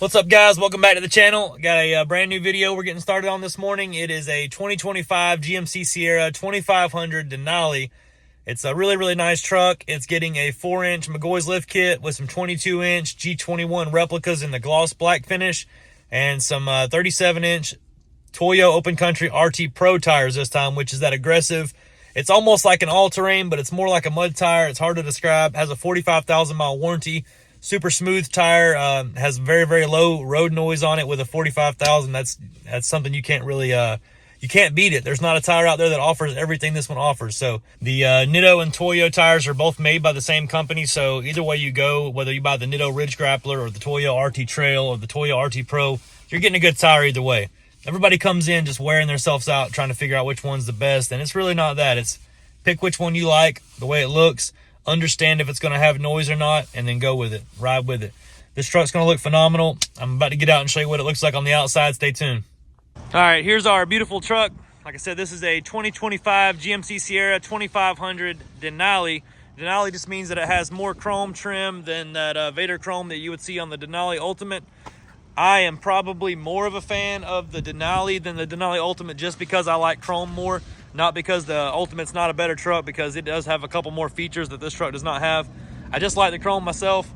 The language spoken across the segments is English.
What's up, guys? Welcome back to the channel. Got a brand new video we're getting started on this morning. It is a 2025 GMC Sierra 2500 Denali. It's a really nice truck. It's getting a 4-inch McGaughy's lift kit with some 22-inch G21 replicas in the gloss black finish and some 37-inch Toyos Open Country RT Pro tires this time, which is that aggressive. It's almost like an all-terrain, but it's more like a mud tire. It's hard to describe. Has a 45,000-mile warranty. Super smooth tire, has very low road noise on it with a 45,000. That's something you can't really you can't beat it. There's not a tire out there that offers everything this one offers. So the Nitto and Toyo tires are both made by the same company. So either way you go, whether you buy the Nitto Ridge Grappler or the Toyo RT Trail or the Toyo RT Pro, you're getting a good tire either way. Everybody comes in just wearing themselves out trying to figure out which one's the best, and it's really not that. It's pick which one you like, the way it looks, understand if it's going to have noise or not, and then go with it. Ride with it. This truck's going to look phenomenal. I'm about to get out and show you what it looks like on the outside. Stay tuned. All right, here's our beautiful truck. Like I said, this is a 2025 GMC Sierra 2500 Denali. Denali just means that it has more chrome trim than that Vader chrome that you would see on the Denali Ultimate. I am probably more of a fan of the Denali than the Denali Ultimate just because I like chrome more. Not because the Ultimate's not a better truck, because it does have a couple more features that this truck does not have. I just like the chrome myself.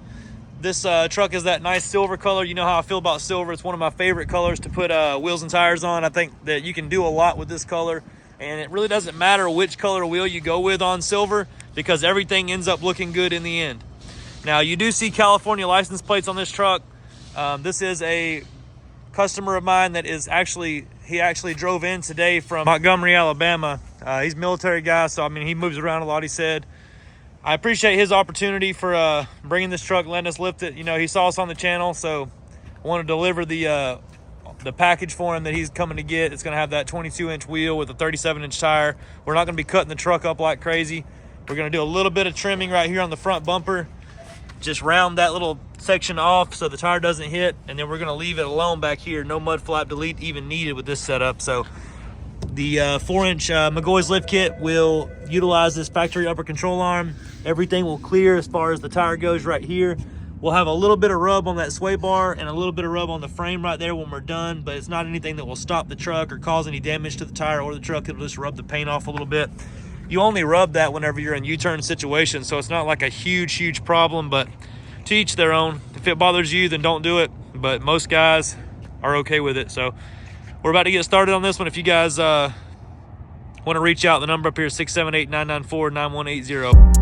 This truck is that nice silver color. You know how I feel about silver. It's one of my favorite colors to put wheels and tires on. I think that you can do a lot with this color, and it really doesn't matter which color wheel you go with on silver because everything ends up looking good in the end. Now, you do see California license plates on this truck. This is a customer of mine that is he actually drove in today from Montgomery, Alabama. He's a military guy, so I mean, he moves around a lot, he said. I appreciate his opportunity for bringing this truck, letting us lift it. You know, he saw us on the channel, so I want to deliver the package for him that he's coming to get. It's going to have that 22-inch wheel with a 37-inch tire. We're not going to be cutting the truck up like crazy. We're going to do a little bit of trimming right here on the front bumper. Just round that little section off so the tire doesn't hit, and then we're going to leave it alone back here. No mud flap delete even needed with this setup. So the 4-inch McGaughy's lift kit will utilize this factory upper control arm. Everything will clear as far as the tire goes right here. We'll have a little bit of rub on that sway bar and a little bit of rub on the frame right there when we're done, but it's not anything that will stop the truck or cause any damage to the tire or the truck. It'll just rub the paint off a little bit. You only rub that whenever you're in U-turn situations, so it's not like a huge problem, but to each their own. If it bothers you, then don't do it, but most guys are okay with it. So we're about to get started on this one. If you guys want to reach out, the number up here is 678-994-9180.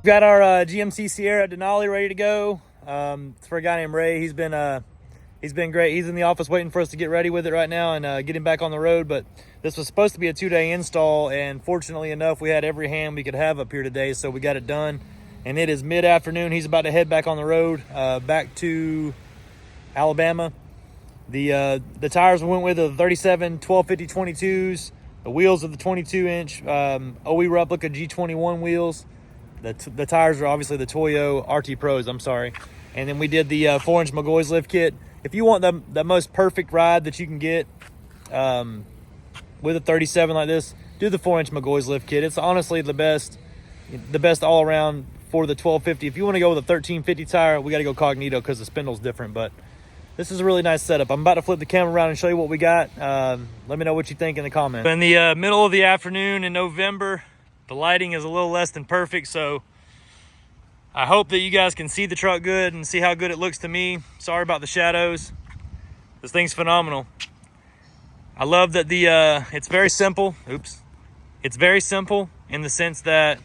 We've got our GMC Sierra Denali ready to go. It's for a guy named Ray. He's been great. He's in the office waiting for us to get ready with it right now and get him back on the road. But this was supposed to be a 2-day install, and fortunately enough, we had every hand we could have up here today, so we got it done. And it is mid-afternoon. He's about to head back on the road, back to Alabama. The tires we went with are the 37 1250 22s. The wheels are the 22-inch OE replica G21 wheels. The tires are obviously the Toyo RT Pros, I'm sorry. And then we did the 4-inch McGaughy's lift kit. If you want the most perfect ride that you can get with a 37 like this, do the 4-inch McGaughy's lift kit. It's honestly the best all around for the 1250. If you want to go with a 1350 tire, we got to go Cognito because the spindle's different. But this is a really nice setup. I'm about to flip the camera around and show you what we got. Let me know what you think in the comments. In the middle of the afternoon in November, the lighting is a little less than perfect, so I hope that you guys can see the truck good and see how good it looks to me. Sorry about the shadows. This thing's phenomenal. I love that it's very simple. Oops. It's very simple in the sense that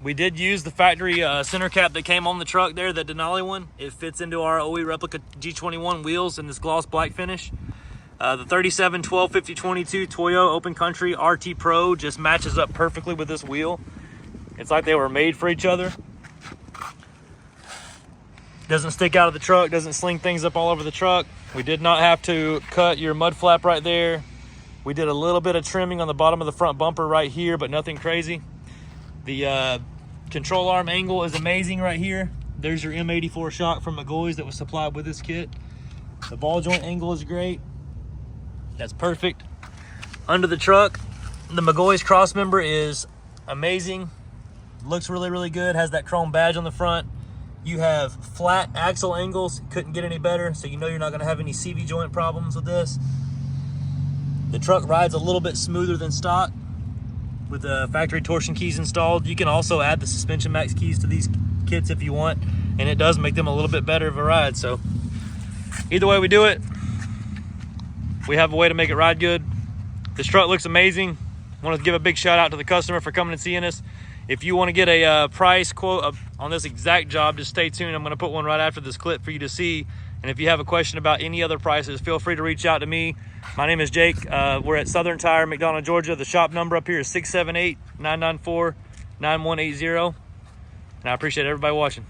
we did use the factory center cap that came on the truck there, the Denali one. It fits into our OE replica G21 wheels in this gloss black finish. The 37 1250 22 Toyo Open Country RT Pro just matches up perfectly with this wheel. It's like they were made for each other. Doesn't stick out of the truck, doesn't sling things up all over the truck. We did not have to cut your mud flap right there. We did a little bit of trimming on the bottom of the front bumper right here, but nothing crazy. The control arm angle is amazing right here. There's your M84 shock from McGaughy's that was supplied with this kit. The ball joint angle is great. That's perfect. Under the truck, the McGaughy's cross member is amazing. Looks really, really good. Has that chrome badge on the front. You have flat axle angles. Couldn't get any better, so you know you're not going to have any CV joint problems with this. The truck rides a little bit smoother than stock with the factory torsion keys installed. You can also add the suspension max keys to these kits if you want, and it does make them a little bit better of a ride. So either way we do it, we have a way to make it ride good. This truck looks amazing. I want to give a big shout out to the customer for coming and seeing us. If you want to get a price quote on this exact job, just stay tuned. I'm going to put one right after this clip for you to see. And if you have a question about any other prices, feel free to reach out to me. My name is Jake. We're at Southern Tire, McDonough, Georgia. The shop number up here is 678-994-9180. And I appreciate everybody watching.